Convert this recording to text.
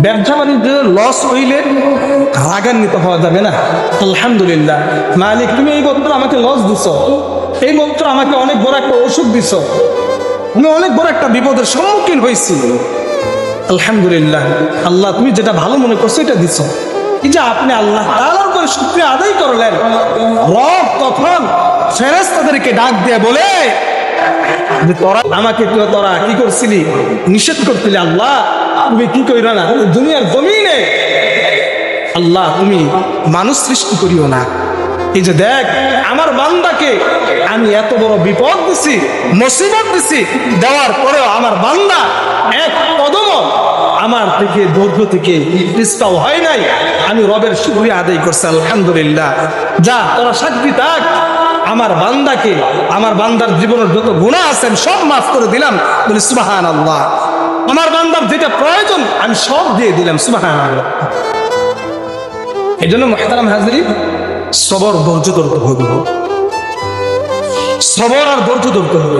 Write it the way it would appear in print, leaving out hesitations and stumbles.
ব্যবসা বাণিজ্য লস হইলে রাগান্বিত হওয়া যাবে না। আলহামদুলিল্লাহ মালিক, তুমি এই বছর আমাকে লস দিছ, এই বছর আমাকে অনেক বড় একটা অসুখ দিছ, আমি অনেক বড় একটা বিপদের সম্মুখীন হয়েছি। আলহামদুলিল্লাহ আল্লাহ, তুমি যেটা ভালো মনে করছো এটা দিছ। এই যে আপনি আল্লাহ তাআলার উপরে শুকরিয়া আদায় করলেন, রব তখন ফেরেশতাদেরকে ডাক দিয়ে বলে যে আমাকে তোরা কি করছিলি, নিষেধ করছিলি, আল্লাহ তুমি কি করিও না দুনিয়ার জমিনে, আল্লাহ তুমি মানুষ সৃষ্টি করিও না। এই যে দেখ আমার বান্দাকে আমি এত বড় বিপদ দিছি, মুসিবত দিছি, দেওয়ার পরেও আমার বান্দা এক কদম আমার থেকে ধৈর্য থেকে পিছপাও হয় নাই। আমি রবের শুকরিয়া আদায় করছি, আলহামদুলিল্লাহ। যা তোরা সাক্ষী থাক, আমার বান্দাকে, আমার বান্দার জীবনের যত গুনাহ আছে আমি সব মাফ করে দিলাম, বলি সুবহানাল্লাহ। আমার বান্দার যেটা প্রয়োজন আমি সব দিয়ে দিলাম, সুবহানাল্লাহ। এই জন্য মুহতারাম হাজরিন, সবর ধৈর্য ধরতে হবে, সবর আর ধৈর্য ধরতে হবে।